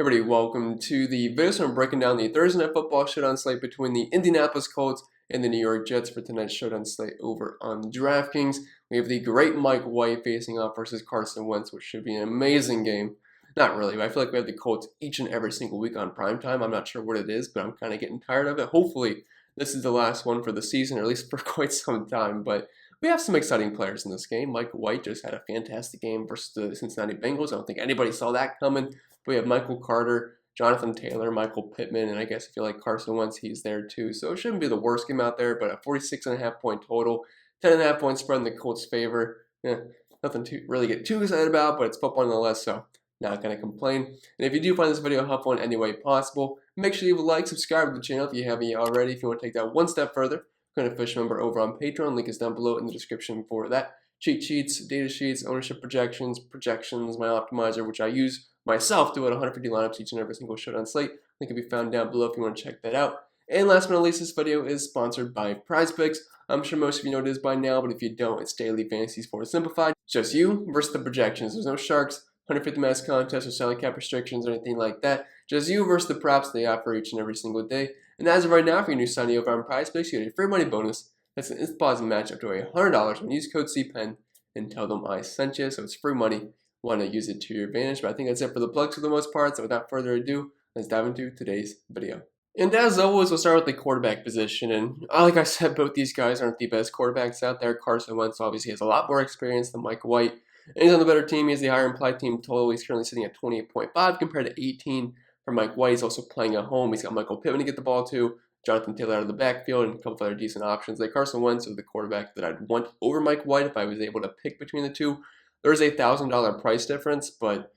Everybody, welcome to the video. So I'm breaking down the Thursday Night Football Showdown slate between the Indianapolis Colts and the New York Jets for tonight's Showdown slate over on DraftKings. We have the great Mike White facing off versus Carson Wentz, which should be an amazing game. Not really, but I feel like we have the Colts each and every single week on primetime. I'm not sure what it is, but I'm kind of getting tired of it. Hopefully, this is the last one for the season, or at least for quite some time. But we have some exciting players in this game. Mike White just had a fantastic game versus the Cincinnati Bengals. I don't think anybody saw that coming. We have Michael Carter, Jonathan Taylor, Michael Pittman, and I guess if you like Carson Wentz, he's there too. So it shouldn't be the worst game out there, but a 46.5 point total, 10.5 point spread in the Colts' favor. Nothing to really get too excited about, but it's football nonetheless, so not going to complain. And if you do find this video helpful in any way possible, make sure you leave a like, subscribe to the channel if you haven't yet already. If you want to take that one step further, become an official member over on Patreon. Link is down below in the description for that. Cheat sheets, data sheets, ownership projections, my optimizer, which I use myself to at 150 lineups each and every single Showdown slate. Link can be found down below if you want to check that out. And last but not least, this video is sponsored by PrizePicks. I'm sure most of you know what it is by now, but if you don't, it's daily fantasy sports simplified. It's just you versus the projections. There's no sharks, 150 max contests, or salary cap restrictions, or anything like that. Just you versus the props they offer each and every single day. And as of right now, for your new signing over on PrizePicks, you get a free money bonus. That's an instant deposit match up to $100 when you use code CPEN and tell them I sent you. So it's free money. Want to use it to your advantage. But I think that's it for the plugs for the most part. So without further ado, let's dive into today's video. And as always, we'll start with the quarterback position. And like I said, both these guys aren't the best quarterbacks out there. Carson Wentz obviously has a lot more experience than Mike White. And he's on the better team. He has the higher implied team total. He's currently sitting at 28.5 compared to 18 for Mike White. He's also playing at home. He's got Michael Pittman to get the ball to, Jonathan Taylor out of the backfield, and a couple of other decent options. Like Carson Wentz is the quarterback that I'd want over Mike White if I was able to pick between the two. There's a $1,000 price difference, but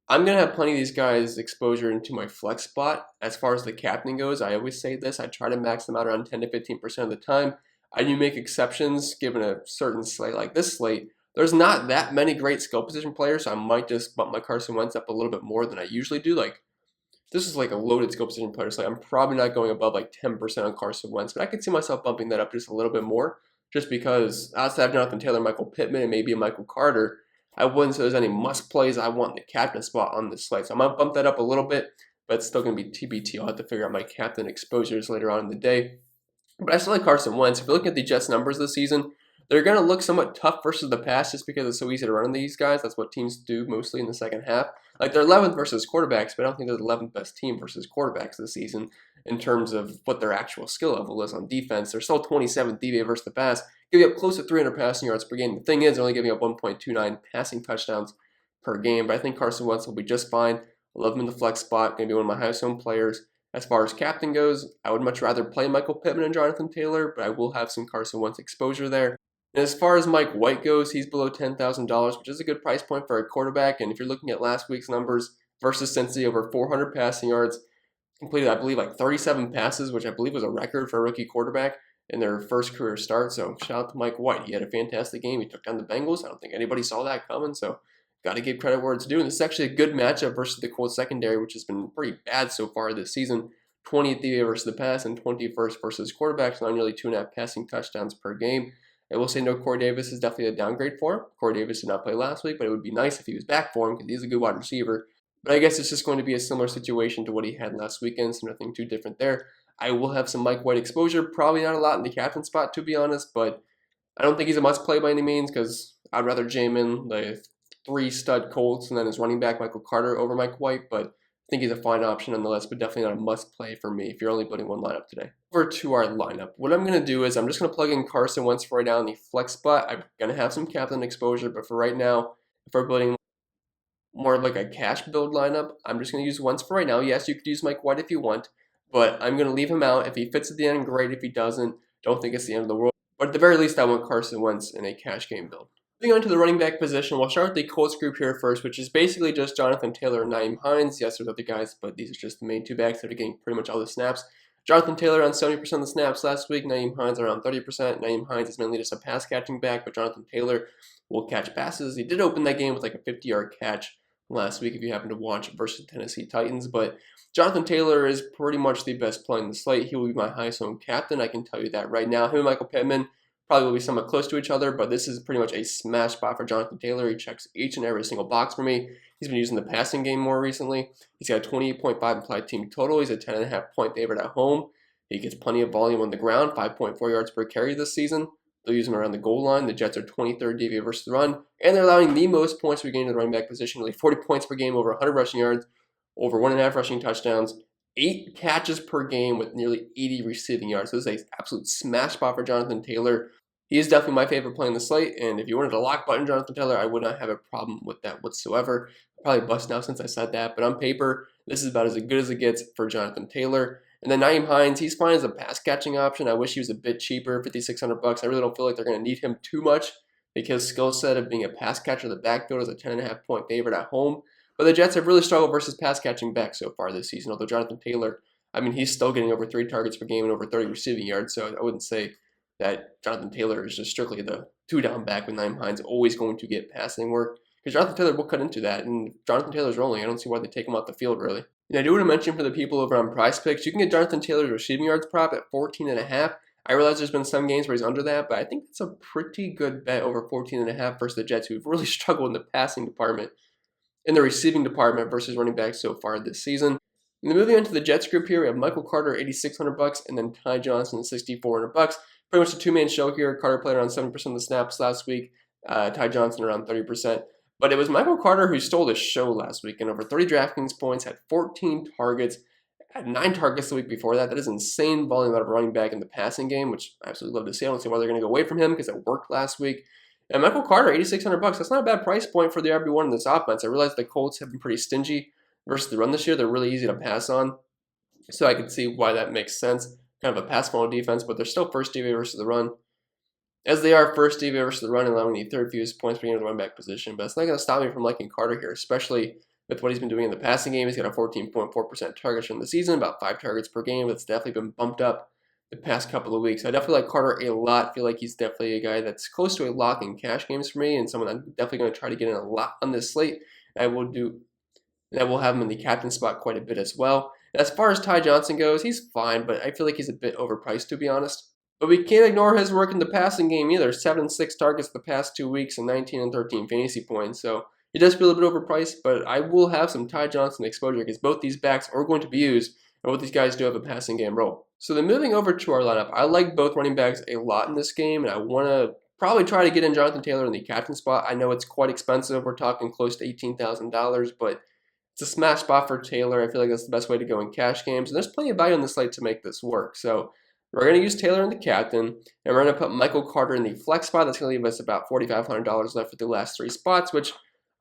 I'm going to have plenty of these guys exposure into my flex spot. As far as the captain goes, I always say this. I try to max them out around 10 to 15% of the time. I do make exceptions given a certain slate like this slate. There's not that many great skill position players, so I might just bump my Carson Wentz up a little bit more than I usually do. Like, this is like a loaded skill position player, so I'm probably not going above like 10% on Carson Wentz, but I could see myself bumping that up just a little bit more, just because outside of Jonathan Taylor, Michael Pittman, and maybe a Michael Carter, I wouldn't say there's any must plays I want in the captain spot on this slate. So I might bump that up a little bit, but it's still going to be TBT. I'll have to figure out my captain exposures later on in the day. But I still like Carson Wentz. If you look at the Jets' numbers this season, they're going to look somewhat tough versus the pass just because it's so easy to run on these guys. That's what teams do mostly in the second half. Like, they're 11th versus quarterbacks, but I don't think they're the 11th best team versus quarterbacks this season in terms of what their actual skill level is on defense. They're still 27th DVA versus the pass, giving up close to 300 passing yards per game. The thing is, they're only giving up 1.29 passing touchdowns per game, but I think Carson Wentz will be just fine. I love him in the flex spot, going to be one of my highest owned players. As far as captain goes, I would much rather play Michael Pittman and Jonathan Taylor, but I will have some Carson Wentz exposure there. And as far as Mike White goes, he's below $10,000, which is a good price point for a quarterback. And if you're looking at last week's numbers versus Cincinnati, over 400 passing yards, completed, I believe, like 37 passes, which I believe was a record for a rookie quarterback in their first career start. So shout out to Mike White. He had a fantastic game. He took down the Bengals. I don't think anybody saw that coming, so got to give credit where it's due. And this is actually a good matchup versus the Colts secondary, which has been pretty bad so far this season. 20th DVA versus the pass and 21st versus quarterbacks, now nearly 2.5 passing touchdowns per game. I will say no, Corey Davis is definitely a downgrade for him. Corey Davis did not play last week, but it would be nice if he was back for him because he's a good wide receiver. But I guess it's just going to be a similar situation to what he had last weekend, so nothing too different there. I will have some Mike White exposure, probably not a lot in the captain spot, to be honest, but I don't think he's a must-play by any means because I'd rather jam in the 3-stud Colts and then his running back, Michael Carter, over Mike White, but I think he's a fine option nonetheless, but definitely not a must-play for me if you're only putting one lineup today. Over to our lineup. What I'm going to do is I'm just going to plug in Carson Wentz for right now in the flex spot. I'm going to have some captain exposure, but for right now, if we're building more like a cash build lineup, I'm just going to use Wentz for right now. Yes, you could use Mike White if you want, but I'm going to leave him out. If he fits at the end, great. If he doesn't, don't think it's the end of the world. But at the very least, I want Carson Wentz in a cash game build. Moving on to the running back position, we'll start with the Colts group here first, which is basically just Jonathan Taylor and Nyheim Hines. Yes, there's other guys, but these are just the main two backs that are getting pretty much all the snaps. Jonathan Taylor on 70% of the snaps last week, Nyheim Hines around 30%. Nyheim Hines is mainly just a pass-catching back, but Jonathan Taylor will catch passes. He did open that game with like a 50-yard catch last week if you happen to watch versus Tennessee Titans, but Jonathan Taylor is pretty much the best play in the slate. He will be my highest owned captain, I can tell you that right now. Him and Michael Pittman, probably will be somewhat close to each other, but this is pretty much a smash spot for Jonathan Taylor. He checks each and every single box for me. He's been using the passing game more recently. He's got a 28.5 implied team total. He's a 10.5 point favorite at home. He gets plenty of volume on the ground, 5.4 yards per carry this season. They'll use him around the goal line. The Jets are 23rd DVA versus the run, and they're allowing the most points per game to the running back position, nearly 40 points per game, over 100 rushing yards, over 1.5 rushing touchdowns, 8 catches per game with nearly 80 receiving yards. So this is an absolute smash spot for Jonathan Taylor. He is definitely my favorite play in the slate, and if you wanted to lock button Jonathan Taylor, I would not have a problem with that whatsoever. Probably bust now since I said that, but on paper, this is about as good as it gets for Jonathan Taylor. And then Nyheim Hines, he's fine as a pass catching option. I wish he was a bit cheaper, $5,600. I really don't feel like they're going to need him too much because skill set of being a pass catcher in the backfield is a 10.5 point favorite at home. But the Jets have really struggled versus pass catching back so far this season. Although Jonathan Taylor, I mean, he's still getting over 3 targets per game and over 30 receiving yards. So I wouldn't say that Jonathan Taylor is just strictly the 2-down back with Nyheim Hines always going to get passing work. Because Jonathan Taylor will cut into that, and Jonathan Taylor's rolling. I don't see why they take him off the field, really. And I do want to mention for the people over on Prize Picks, you can get Jonathan Taylor's receiving yards prop at 14.5. I realize there's been some games where he's under that, but I think it's a pretty good bet over 14.5 versus the Jets, who've really struggled in the passing department, in the receiving department versus running backs so far this season. And then moving on to the Jets group here, we have Michael Carter, $8,600, and then Ty Johnson, $6,400. Pretty much a two-man show here. Carter played around 7% of the snaps last week. Ty Johnson around 30%. But it was Michael Carter who stole the show last week and over 30 DraftKings points, had 14 targets, had 9 targets the week before that. That is insane volume out of running back in the passing game, which I absolutely love to see. I don't see why they're going to go away from him because it worked last week. And Michael Carter, $8,600. That's not a bad price point for the RB1 in this offense. I realize the Colts have been pretty stingy versus the run this year. They're really easy to pass on. So I can see why that makes sense. Kind of a pass-funnel defense, but they're still first DVA versus the run. As they are first DVA versus the run, allowing the third fewest points per game in the running back position. But it's not going to stop me from liking Carter here, especially with what he's been doing in the passing game. He's got a 14.4% target share in the season, about 5 targets per game. That's definitely been bumped up the past couple of weeks. I definitely like Carter a lot. I feel like he's definitely a guy that's close to a lock in cash games for me, and someone I'm definitely going to try to get in a lot on this slate. I will have him in the captain spot quite a bit as well. As far as Ty Johnson goes, he's fine, but I feel like he's a bit overpriced, to be honest. But we can't ignore his work in the passing game either. 7 and 6 targets the past 2 weeks and 19 and 13 fantasy points. So he does feel a bit overpriced, but I will have some Ty Johnson exposure because both these backs are going to be used, and both these guys do have a passing game role. So then moving over to our lineup, I like both running backs a lot in this game, and I want to probably try to get in Jonathan Taylor in the captain spot. I know it's quite expensive. We're talking close to $18,000, but it's a smash spot for Taylor. I feel like that's the best way to go in cash games, and there's plenty of value on the slate to make this work. So we're going to use Taylor in the captain, and we're going to put Michael Carter in the flex spot. That's going to leave us about $4,500 left for the last 3 spots, which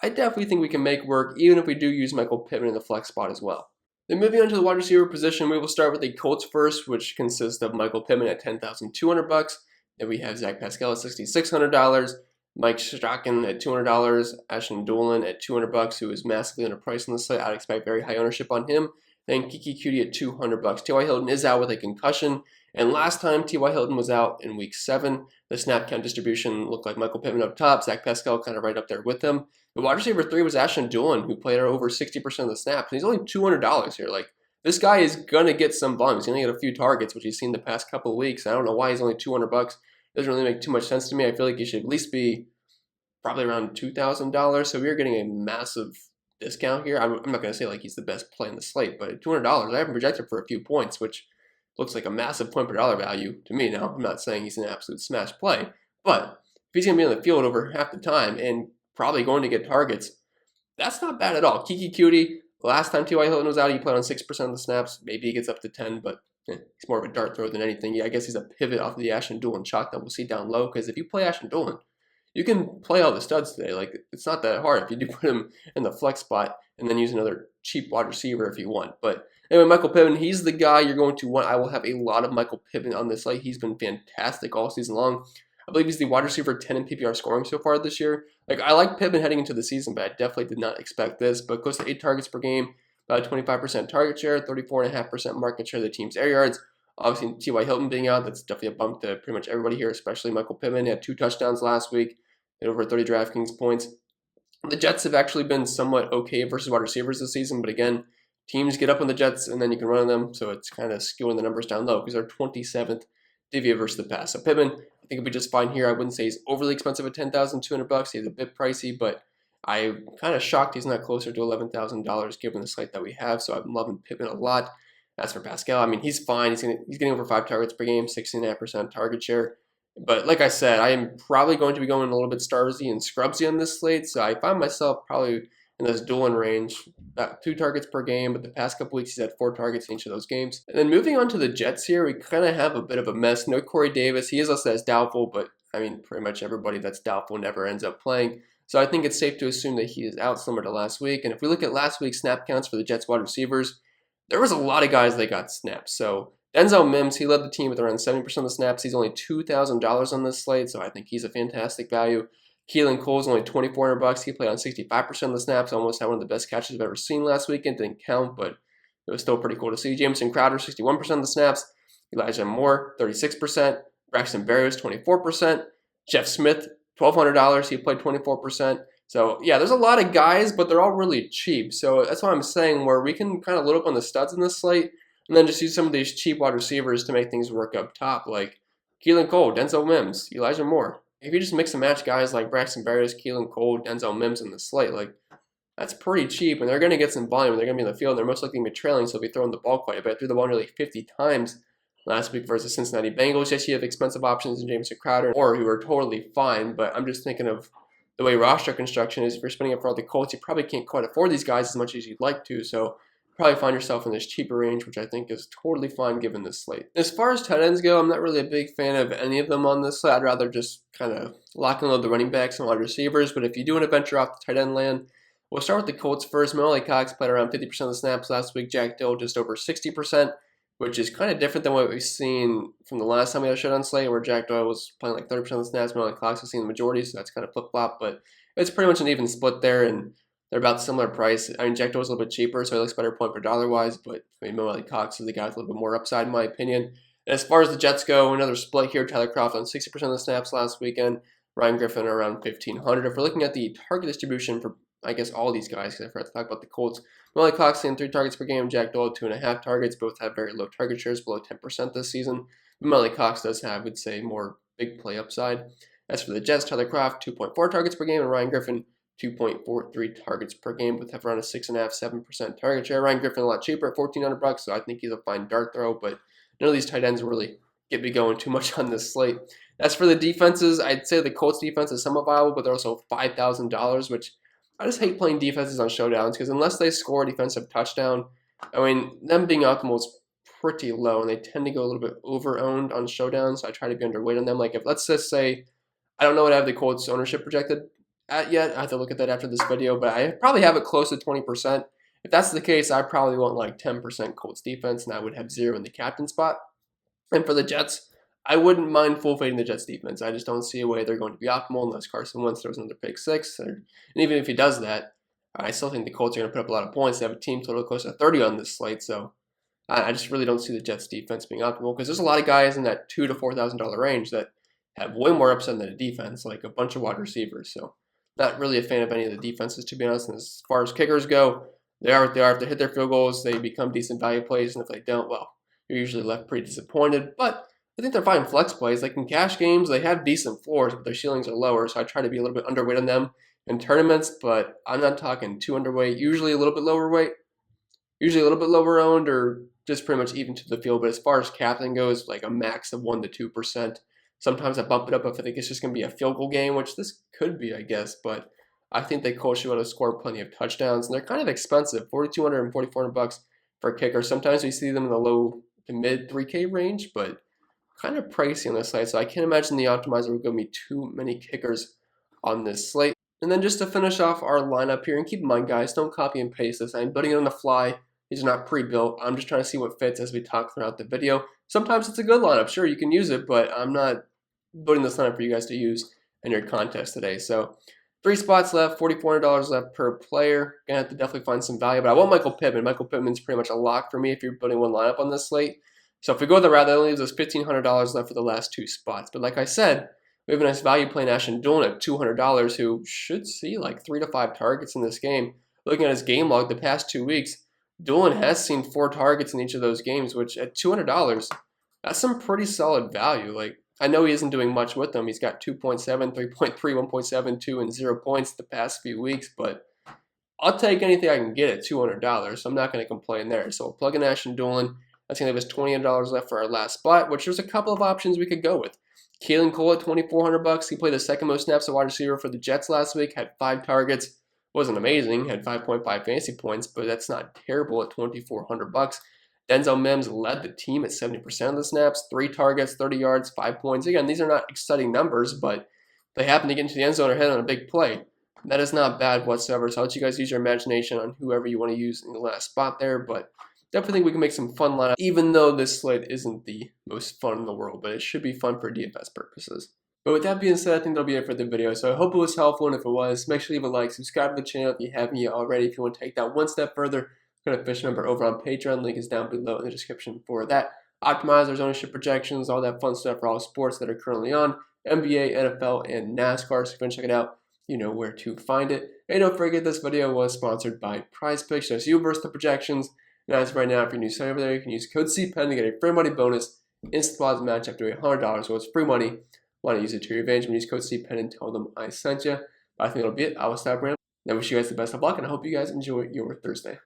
I definitely think we can make work, even if we do use Michael Pittman in the flex spot as well. Then moving on to the wide receiver position, we will start with the Colts first, which consists of Michael Pittman at $10,200. Then we have Zach Pascal at $6,600, Mike Strachan at $200, Ashton Dolan at $200, who is massively underpriced on the slate. I'd expect very high ownership on him. Then Kiki Cutie at $200. T.Y. Hilton is out with a concussion. And last time T.Y. Hilton was out in week 7, the snap count distribution looked like Michael Pittman up top, Zach Pascal kind of right up there with him. The wide receiver 3 was Ashton Dolan, who played over 60% of the snaps. And he's only $200 here. Like, this guy is going to get some volume. He's going to get a few targets, which he's seen the past couple of weeks. I don't know why he's only $200. It doesn't really make too much sense to me. I feel like he should at least be probably around $2,000. So we are getting a massive discount here. I'm not going to say like he's the best play in the slate, but $200, I have him projected for a few points, which looks like a massive point per dollar value to me now. I'm not saying he's an absolute smash play, but if he's going to be on the field over half the time and probably going to get targets, that's not bad at all. Kiki Cutie, last time T.Y. Hilton was out, he played on 6% of the snaps. Maybe he gets up to 10, but he's more of a dart thrower than anything. Yeah, I guess he's a pivot off of the Ashton Dolan chalk that we'll see down low, because if you play Ashton Dolan, you can play all the studs today. Like, it's not that hard if you do put him in the flex spot and then use another cheap wide receiver if you want. But anyway, Michael Pittman, he's the guy you're going to want. I will have a lot of Michael Pittman on this slate. He's been fantastic all season long. I believe he's the wide receiver 10 in PPR scoring so far this year. Like, I like Pittman heading into the season, but I definitely did not expect this. But close to 8 targets per game, about a 25% target share, 34.5% market share of the team's air yards. Obviously, T.Y. Hilton being out, that's definitely a bump to pretty much everybody here, especially Michael Pittman. He had 2 touchdowns last week and over 30 DraftKings points. The Jets have actually been somewhat okay versus wide receivers this season, but again, teams get up on the Jets and then you can run on them, so it's kind of skewing the numbers down low because they're 27th divvy versus the pass. So Pittman, I think it'll be just fine here. I wouldn't say he's overly expensive at $10,200. He's a bit pricey, but I'm kind of shocked he's not closer to $11,000 given the slate that we have. So I'm loving Pittman a lot. As for Pascal, I mean, he's fine. He's getting over 5 targets per game, 69% target share. But like I said, I am probably going to be going a little bit starsy and scrubsy on this slate. So I find myself probably in this Doolin range, about 2 targets per game. But the past couple weeks, he's had 4 targets in each of those games. And then moving on to the Jets here, we kind of have a bit of a mess. No Corey Davis. He is listed as doubtful, but I mean, pretty much everybody that's doubtful never ends up playing. So I think it's safe to assume that he is out similar to last week. And if we look at last week's snap counts for the Jets wide receivers, there was a lot of guys that got snaps. So Denzel Mims, he led the team with around 70% of the snaps. He's only $2,000 on this slate, so I think he's a fantastic value. Keelan Cole's only $2,400. He played on 65% of the snaps. Almost had one of the best catches I've ever seen last weekend. Didn't count, but it was still pretty cool to see. Jamison Crowder, 61% of the snaps. Elijah Moore, 36%. Braxton Berrios, 24%. Jeff Smith, $1,200. He played 24%. So, yeah, there's a lot of guys, but they're all really cheap. So that's what I'm saying, where we can kind of load up on the studs in this slate and then just use some of these cheap wide receivers to make things work up top, like Keelan Cole, Denzel Mims, Elijah Moore. If you just mix and match guys like Braxton Berrios, Keelan Cole, Denzel Mims in the slate, like, that's pretty cheap, and they're going to get some volume. They're going to be in the field, and they're most likely going to be trailing, so they'll be throwing the ball quite a bit. Threw the ball nearly 50 times last week versus Cincinnati Bengals. Yes, you have expensive options in Jamison Crowder, or who are totally fine, but I'm just thinking of the way roster construction is. If you're spending up for all the Colts, you probably can't quite afford these guys as much as you'd like to, so probably find yourself in this cheaper range, which I think is totally fine given this slate. As far as tight ends go, I'm not really a big fan of any of them on this slate. I'd rather just kind of lock and load the running backs and wide receivers, but if you do want to venture off the tight end land, we'll start with the Colts first. Mo Cox played around 50% of the snaps last week. Jack Dill just over 60%, which is kind of different than what we've seen from the last time we had a showdown slate, where Jack Dill was playing like 30% of the snaps. Mo Cox was seeing the majority, so that's kind of flip-flop, but it's pretty much an even split there, and they're about similar price. I mean, Jack Dill was a little bit cheaper, so he looks better point per dollar-wise, but I mean, Mo Cox is the guy with a little bit more upside, in my opinion. And as far as the Jets go, another split here. Tyler Kroft on 60% of the snaps last weekend. Ryan Griffin around 1,500. If we're looking at the target distribution for, I guess, all these guys, because I forgot to talk about the Colts, Mo Cox seeing 3 targets per game. Jack Dill 2.5 targets. Both have very low target shares, below 10% this season. But Mo Cox does have, I'd say, more big play upside. As for the Jets, Tyler Kroft 2.4 targets per game, and Ryan Griffin 2.43 targets per game, with have around a 6.5–7% target share. Ryan Griffin a lot cheaper at $1,400, so I think he's a fine dart throw, but none of these tight ends really get me going too much on this slate. As for the defenses, I'd say the Colts defense is somewhat viable, but they're also $5,000, which I just hate playing defenses on showdowns, because unless they score a defensive touchdown, I mean, them being optimal is pretty low, and they tend to go a little bit over-owned on showdowns, so I try to be underweight on them. Like, if let's just say, I don't know what I have the Colts ownership projected at yet. I have to look at that after this video, but I probably have it close to 20%. If that's the case, I probably want like 10% Colts defense, and I would have 0 in the captain spot. And for the Jets, I wouldn't mind full fading the Jets defense. I just don't see a way they're going to be optimal unless Carson Wentz throws another pick 6. And even if he does that, I still think the Colts are going to put up a lot of points. They have a team total close to 30 on this slate, so I just really don't see the Jets defense being optimal, because there's a lot of guys in that $2,000 to $4,000 range that have way more upside than a defense, like a bunch of wide receivers. So not really a fan of any of the defenses, to be honest. And as far as kickers go, they are what they are. If they hit their field goals, they become decent value plays. And if they don't, well, you're usually left pretty disappointed. But I think they're fine flex plays. Like in cash games, they have decent floors, but their ceilings are lower. So I try to be a little bit underweight on them in tournaments. But I'm not talking too underweight. Usually a little bit lower weight. Usually a little bit lower owned, or just pretty much even to the field. But as far as captain goes, like a max of 1% to 2%. Sometimes I bump it up if I think it's just going to be a field goal game, which this could be, I guess. But I think they Colts should be able to score plenty of touchdowns. And they're kind of expensive, $4,200 and $4,400 for a kicker. Sometimes we see them in the low to mid $3K range, but kind of pricey on this slate. So I can't imagine the optimizer would give me too many kickers on this slate. And then just to finish off our lineup here, and keep in mind, guys, don't copy and paste this. I'm building it on the fly. These are not pre-built. I'm just trying to see what fits as we talk throughout the video. Sometimes it's a good lineup. Sure, you can use it, but I'm not building this lineup for you guys to use in your contest today. So 3 spots left, $4,400 left per player. Gonna have to definitely find some value, but I want Michael Pittman. Michael Pittman's pretty much a lock for me if you're building one lineup on this slate. So if we go the route, that only leaves us $1,500 left for the last 2 spots. But like I said, we have a nice value play in Ashton Doolin at $200, who should see like 3 to 5 targets in this game. Looking at his game log the past 2 weeks, Doolin has seen 4 targets in each of those games, which at $200, That's some pretty solid value. Like, I know he isn't doing much with them. He's got 2.7, 3.3, 1.72, and 0 points the past few weeks, but I'll take anything I can get at $200, so I'm not going to complain there. So we'll plug in Ashton Doolin. That's going to leave us $28 left for our last spot, which there's a couple of options we could go with. Keelan Cole at $2,400. He played the second most snaps at wide receiver for the Jets last week, had 5 targets. Wasn't amazing, had 5.5 fantasy points, but that's not terrible at $2,400. Denzel Mims led the team at 70% of the snaps, 3 targets, 30 yards, 5 points. Again, these are not exciting numbers, but they happen to get into the end zone or hit on a big play. That is not bad whatsoever, so I'll let you guys use your imagination on whoever you want to use in the last spot there, but definitely think we can make some fun lineups, even though this slate isn't the most fun in the world, but it should be fun for DFS purposes. But with that being said, I think that'll be it for the video, so I hope it was helpful, and if it was, make sure to leave a like, subscribe to the channel if you haven't yet already. If you want to take that one step further, go to Fish Number over on Patreon, link is down below in the description for that. Optimizers, ownership projections, all that fun stuff for all sports that are currently on, NBA, NFL, and NASCAR, so if you want to check it out, you know where to find it. And don't forget, this video was sponsored by PrizePicks. So you versus the projections. And as of right now, if you're new site over there, you can use code CPEN to get a free money bonus. Instant deposit match up to $100. So it's free money. Want to use it to your advantage when you use code CPEN and tell them I sent you. But I think that'll be it. I will stop rambling. I wish you guys the best of luck, and I hope you guys enjoy your Thursday.